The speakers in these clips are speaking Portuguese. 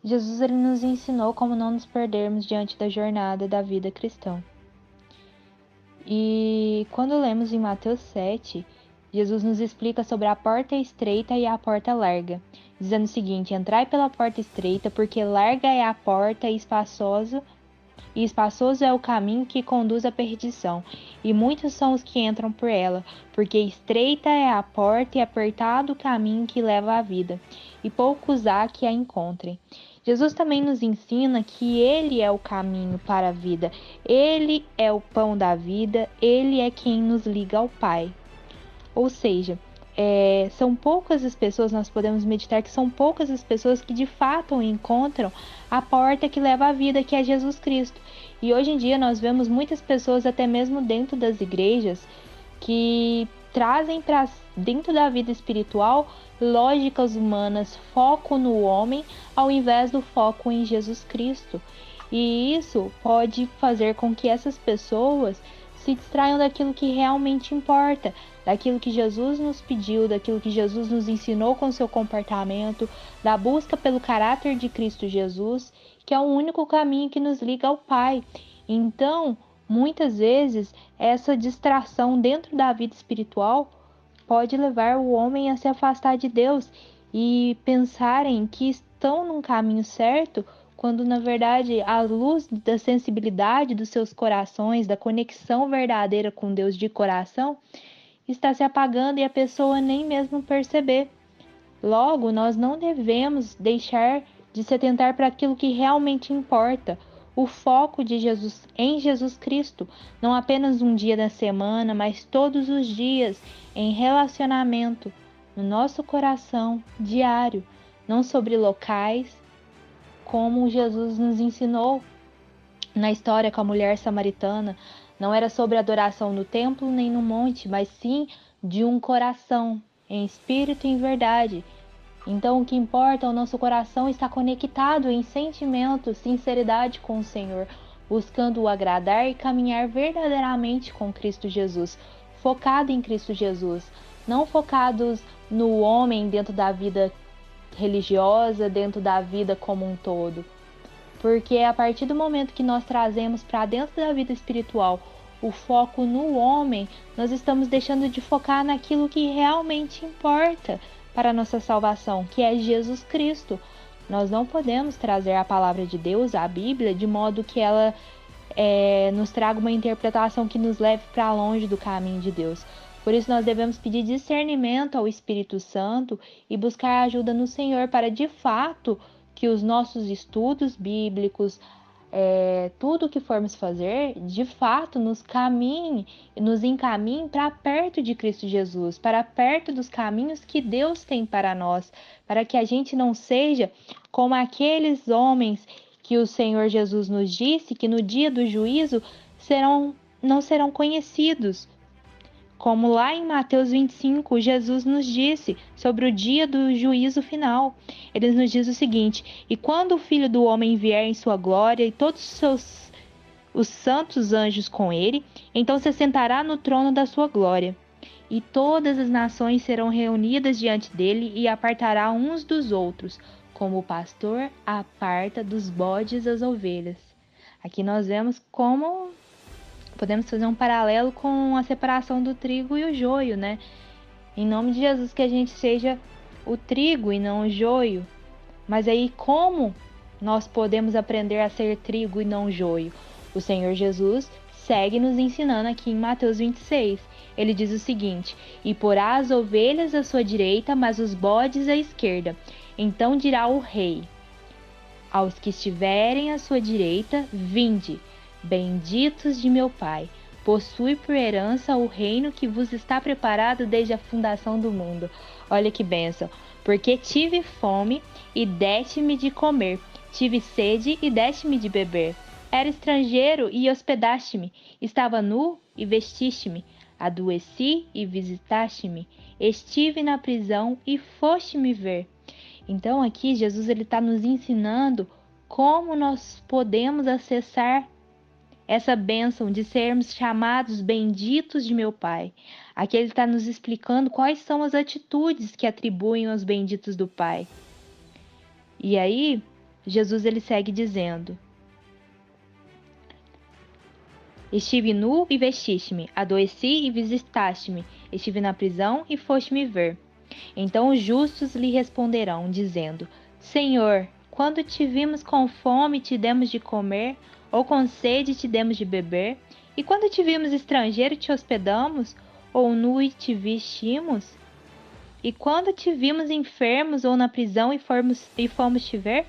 Jesus ele nos ensinou como não nos perdermos diante da jornada da vida cristã. E quando lemos em Mateus 7, Jesus nos explica sobre a porta estreita e a porta larga, dizendo o seguinte: entrai pela porta estreita, porque larga é a porta e espaçoso é o caminho que conduz à perdição, e muitos são os que entram por ela, porque estreita é a porta e apertado o caminho que leva à vida, e poucos há que a encontrem. Jesus também nos ensina que Ele é o caminho para a vida, Ele é o pão da vida, Ele é quem nos liga ao Pai. Ou seja, são poucas as pessoas, nós podemos meditar que são poucas as pessoas que de fato encontram a porta que leva à vida, que é Jesus Cristo. E hoje em dia nós vemos muitas pessoas, até mesmo dentro das igrejas, que trazem para dentro da vida espiritual lógicas humanas, foco no homem, ao invés do foco em Jesus Cristo. E isso pode fazer com que essas pessoas se distraiam daquilo que realmente importa, daquilo que Jesus nos pediu, daquilo que Jesus nos ensinou com seu comportamento, da busca pelo caráter de Cristo Jesus, que é o único caminho que nos liga ao Pai. Então, muitas vezes, essa distração dentro da vida espiritual pode levar o homem a se afastar de Deus e pensarem que estão num caminho certo, quando na verdade a luz da sensibilidade dos seus corações, da conexão verdadeira com Deus de coração, está se apagando e a pessoa nem mesmo perceber. Logo, nós não devemos deixar de se atentar para aquilo que realmente importa, o foco de Jesus em Jesus Cristo, não apenas um dia da semana, mas todos os dias em relacionamento, no nosso coração diário, não sobre locais, como Jesus nos ensinou na história com a mulher samaritana. Não era sobre adoração no templo nem no monte, mas sim de um coração, em espírito e em verdade. Então, o que importa é o nosso coração estar conectado em sentimento, sinceridade com o Senhor, buscando o agradar e caminhar verdadeiramente com Cristo Jesus, focado em Cristo Jesus, não focados no homem dentro da vida religiosa, dentro da vida como um todo. Porque a partir do momento que nós trazemos para dentro da vida espiritual o foco no homem, nós estamos deixando de focar naquilo que realmente importa para a nossa salvação, que é Jesus Cristo. Nós não podemos trazer a palavra de Deus, a Bíblia, de modo que ela nos traga uma interpretação que nos leve para longe do caminho de Deus. Por isso, nós devemos pedir discernimento ao Espírito Santo e buscar ajuda no Senhor para, de fato, que os nossos estudos bíblicos, tudo que formos fazer, de fato, nos encaminhe para perto de Cristo Jesus, para perto dos caminhos que Deus tem para nós, para que a gente não seja como aqueles homens que o Senhor Jesus nos disse que no dia do juízo não serão conhecidos. Como lá em Mateus 25, Jesus nos disse sobre o dia do juízo final. Ele nos diz o seguinte: e quando o Filho do Homem vier em sua glória e todos os santos anjos com ele, então se sentará no trono da sua glória. E todas as nações serão reunidas diante dele e apartará uns dos outros, como o pastor aparta dos bodes as ovelhas. Aqui nós vemos como podemos fazer um paralelo com a separação do trigo e o joio, né? Em nome de Jesus, que a gente seja o trigo e não o joio. Mas aí, como nós podemos aprender a ser trigo e não joio? O Senhor Jesus segue nos ensinando aqui em Mateus 26. Ele diz o seguinte: e porá as ovelhas à sua direita, mas os bodes à esquerda. Então dirá o rei aos que estiverem à sua direita: vinde, benditos de meu Pai, possui por herança o reino que vos está preparado desde a fundação do mundo. Olha que bênção! Porque tive fome e deste-me de comer, tive sede e deste-me de beber. Era estrangeiro e hospedaste-me, estava nu e vestiste-me, adoeci e visitaste-me, estive na prisão e foste-me ver. Então aqui Jesus ele está nos ensinando como nós podemos acessar essa bênção de sermos chamados benditos de meu Pai. Aqui ele está nos explicando quais são as atitudes que atribuem aos benditos do Pai. E aí Jesus ele segue dizendo: estive nu e vestiste-me, adoeci e visitaste-me, estive na prisão e foste-me ver. Então os justos lhe responderão, dizendo: Senhor, quando te vimos com fome, te demos de comer, ou com sede, te demos de beber? E quando te vimos estrangeiro, te hospedamos, ou nu e te vestimos? E quando te vimos enfermos ou na prisão e fomos te ver?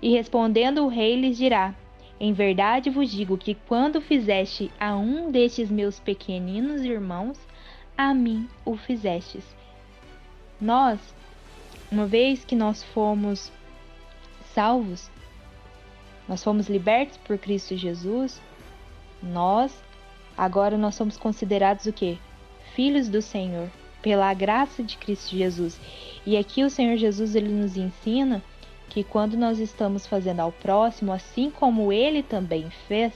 E respondendo o rei lhes dirá: em verdade vos digo que quando fizeste a um destes meus pequeninos irmãos, a mim o fizestes. Nós, uma vez que nós fomos salvos, nós fomos libertos por Cristo Jesus, agora nós somos considerados o quê? Filhos do Senhor, pela graça de Cristo Jesus. E aqui o Senhor Jesus, ele nos ensina que quando nós estamos fazendo ao próximo, assim como ele também fez,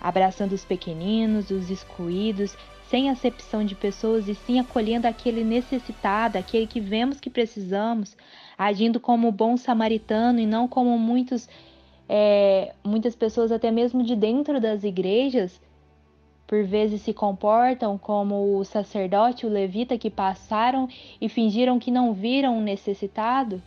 abraçando os pequeninos, os excluídos, sem acepção de pessoas, e sim acolhendo aquele necessitado, aquele que vemos que precisamos, agindo como bom samaritano e não como muitas pessoas, até mesmo de dentro das igrejas, por vezes se comportam como o sacerdote, o levita, que passaram e fingiram que não viram o necessitado.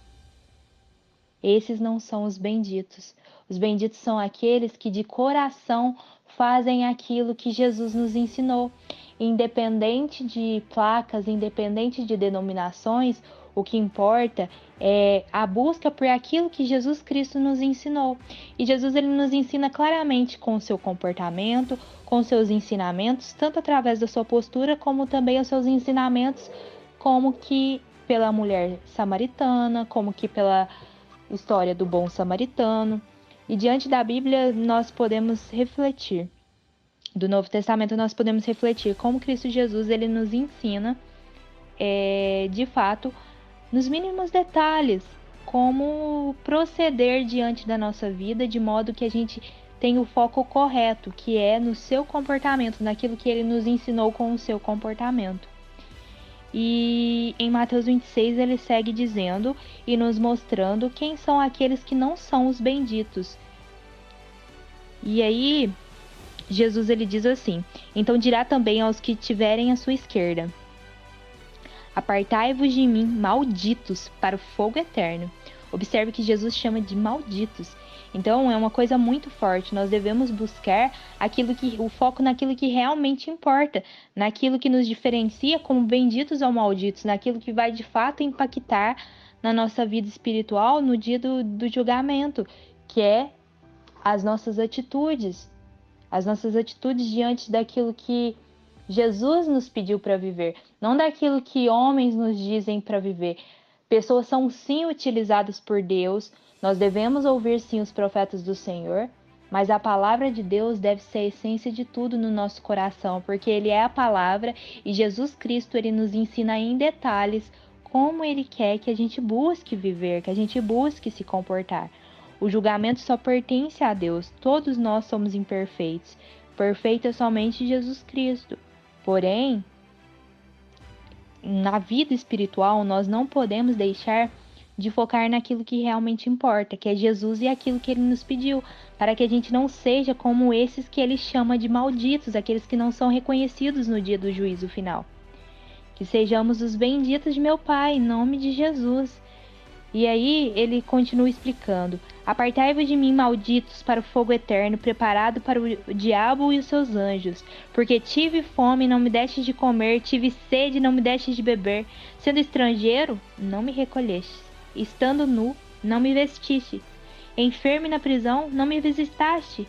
Esses não são os benditos. Os benditos são aqueles que de coração fazem aquilo que Jesus nos ensinou. Independente de placas, independente de denominações, o que importa é a busca por aquilo que Jesus Cristo nos ensinou. E Jesus ele nos ensina claramente com o seu comportamento, com seus ensinamentos, tanto através da sua postura, como também os seus ensinamentos, como que pela mulher samaritana, como que pela história do bom samaritano. E diante da Bíblia nós podemos refletir, do Novo Testamento nós podemos refletir como Cristo Jesus ele nos ensina, de fato, nos mínimos detalhes, como proceder diante da nossa vida, de modo que a gente tenha o foco correto, que é no seu comportamento, naquilo que ele nos ensinou com o seu comportamento. E em Mateus 26 ele segue dizendo e nos mostrando quem são aqueles que não são os benditos. E aí Jesus ele diz assim: então dirá também aos que tiverem à sua esquerda: apartai-vos de mim, malditos, para o fogo eterno. Observe que Jesus chama de malditos. Então é uma coisa muito forte. Nós devemos buscar o foco naquilo que realmente importa, naquilo que nos diferencia como benditos ou malditos, naquilo que vai de fato impactar na nossa vida espiritual no dia do julgamento, que é as nossas atitudes diante daquilo que Jesus nos pediu para viver, não daquilo que homens nos dizem para viver. Pessoas são sim utilizadas por Deus, nós devemos ouvir sim os profetas do Senhor, mas a palavra de Deus deve ser a essência de tudo no nosso coração, porque Ele é a palavra e Jesus Cristo ele nos ensina em detalhes como Ele quer que a gente busque viver, que a gente busque se comportar. O julgamento só pertence a Deus, todos nós somos imperfeitos. Perfeito é somente Jesus Cristo. Porém, na vida espiritual, nós não podemos deixar de focar naquilo que realmente importa, que é Jesus e aquilo que Ele nos pediu, para que a gente não seja como esses que Ele chama de malditos, aqueles que não são reconhecidos no dia do juízo final. Que sejamos os benditos de meu Pai, em nome de Jesus. E aí ele continua explicando: apartai-vos de mim, malditos, para o fogo eterno, preparado para o diabo e os seus anjos. Porque tive fome, não me destes de comer, tive sede, não me destes de beber. Sendo estrangeiro, não me recolhestes. Estando nu, não me vestiste. Enfermo e na prisão, não me visitaste.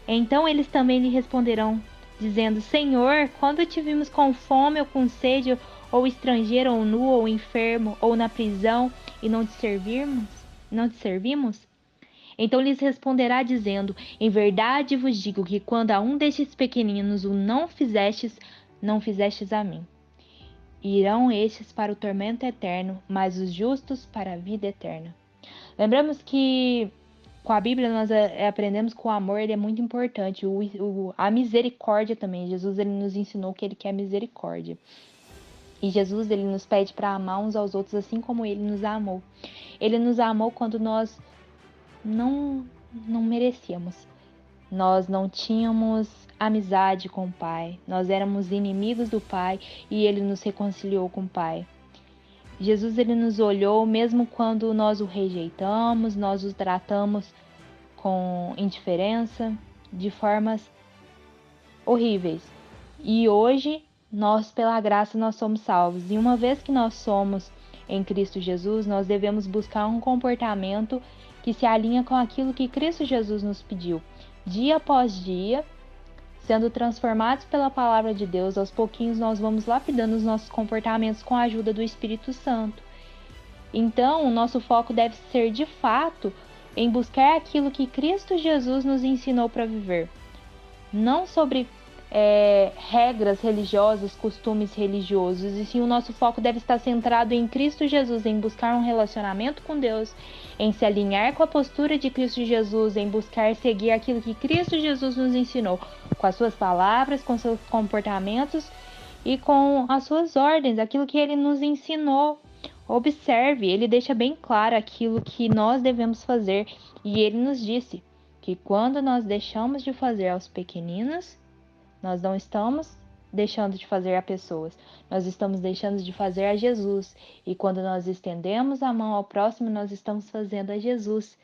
Então eles também lhe responderão, dizendo: Senhor, quando te vimos com fome ou com sede, ou estrangeiro, ou nu, ou enfermo, ou na prisão, e não te servirmos? Não te servimos? Então lhes responderá, dizendo: em verdade vos digo que quando a um destes pequeninos o não fizestes, não fizestes a mim. Irão estes para o tormento eterno, mas os justos para a vida eterna. Lembramos que com a Bíblia nós aprendemos que o amor ele é muito importante, a misericórdia também. Jesus ele nos ensinou que ele quer misericórdia. E Jesus ele nos pede para amar uns aos outros assim como ele nos amou. Ele nos amou quando nós não merecíamos. Nós não tínhamos amizade com o Pai. Nós éramos inimigos do Pai e Ele nos reconciliou com o Pai. Jesus, Ele nos olhou mesmo quando nós o rejeitamos, nós o tratamos com indiferença, de formas horríveis. E hoje, nós, pela graça, nós somos salvos. E uma vez que nós somos em Cristo Jesus, nós devemos buscar um comportamento que se alinha com aquilo que Cristo Jesus nos pediu. Dia após dia, sendo transformados pela palavra de Deus, aos pouquinhos nós vamos lapidando os nossos comportamentos com a ajuda do Espírito Santo. Então, o nosso foco deve ser, de fato, em buscar aquilo que Cristo Jesus nos ensinou para viver. Não sobre regras religiosas, costumes religiosos, e sim o nosso foco deve estar centrado em Cristo Jesus, em buscar um relacionamento com Deus, em se alinhar com a postura de Cristo Jesus, em buscar seguir aquilo que Cristo Jesus nos ensinou, com as suas palavras, com seus comportamentos e com as suas ordens, aquilo que Ele nos ensinou. Observe, Ele deixa bem claro aquilo que nós devemos fazer, e Ele nos disse que quando nós deixamos de fazer aos pequeninos, nós não estamos deixando de fazer a pessoas, nós estamos deixando de fazer a Jesus. E quando nós estendemos a mão ao próximo, nós estamos fazendo a Jesus.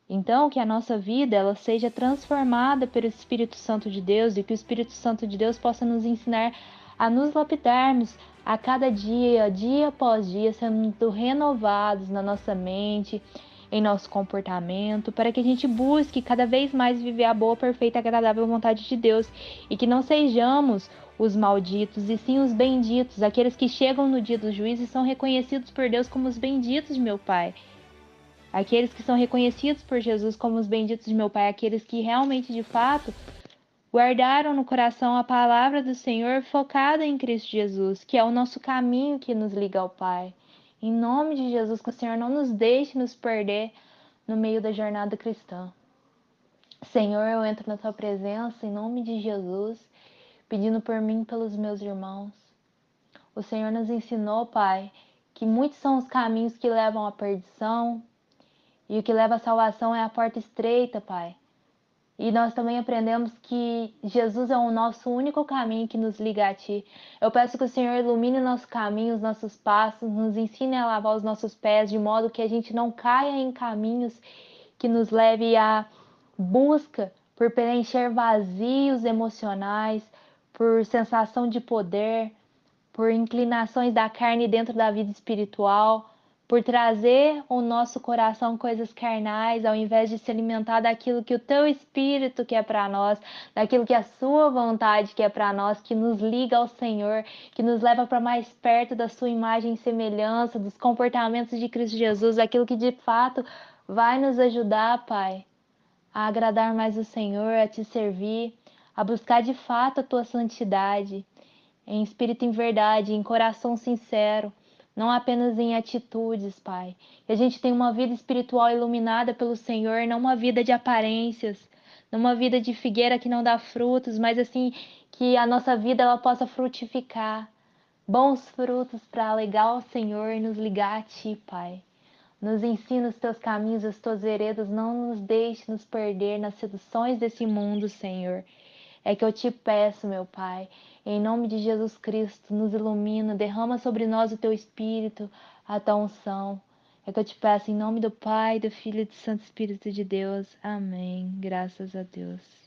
Então, que a nossa vida ela seja transformada pelo Espírito Santo de Deus e que o Espírito Santo de Deus possa nos ensinar a nos lapidarmos a cada dia, dia após dia, sendo renovados na nossa mente, em nosso comportamento, para que a gente busque cada vez mais viver a boa, perfeita e agradável vontade de Deus e que não sejamos os malditos e sim os benditos, aqueles que chegam no dia do juízo e são reconhecidos por Deus como os benditos de meu Pai. Aqueles que são reconhecidos por Jesus como os benditos de meu Pai, aqueles que realmente, de fato, guardaram no coração a palavra do Senhor focada em Cristo Jesus, que é o nosso caminho que nos liga ao Pai. Em nome de Jesus, que o Senhor não nos deixe nos perder no meio da jornada cristã. Senhor, eu entro na Tua presença em nome de Jesus, pedindo por mim e pelos meus irmãos. O Senhor nos ensinou, Pai, que muitos são os caminhos que levam à perdição, e o que leva à salvação é a porta estreita, Pai. E nós também aprendemos que Jesus é o nosso único caminho que nos liga a Ti. Eu peço que o Senhor ilumine o nosso caminho, os nossos passos, nos ensine a lavar os nossos pés, de modo que a gente não caia em caminhos que nos leve à busca por preencher vazios emocionais, por sensação de poder, por inclinações da carne dentro da vida espiritual, por trazer ao nosso coração coisas carnais, ao invés de se alimentar daquilo que o Teu Espírito quer para nós, daquilo que a Sua vontade quer para nós, que nos liga ao Senhor, que nos leva para mais perto da Sua imagem e semelhança, dos comportamentos de Cristo Jesus, aquilo que de fato vai nos ajudar, Pai, a agradar mais o Senhor, a Te servir, a buscar de fato a Tua santidade, em espírito e em verdade, em coração sincero, não apenas em atitudes, Pai. Que a gente tenha uma vida espiritual iluminada pelo Senhor, não uma vida de aparências, não uma vida de figueira que não dá frutos, mas assim que a nossa vida ela possa frutificar bons frutos para alegar o Senhor e nos ligar a Ti, Pai. Nos ensina os Teus caminhos, as Tuas veredas, não nos deixe nos perder nas seduções desse mundo, Senhor. É que eu te peço, meu Pai, em nome de Jesus Cristo, nos ilumina, derrama sobre nós o Teu Espírito, a Tua unção. É que eu te peço em nome do Pai, do Filho e do Santo Espírito de Deus. Amém. Graças a Deus.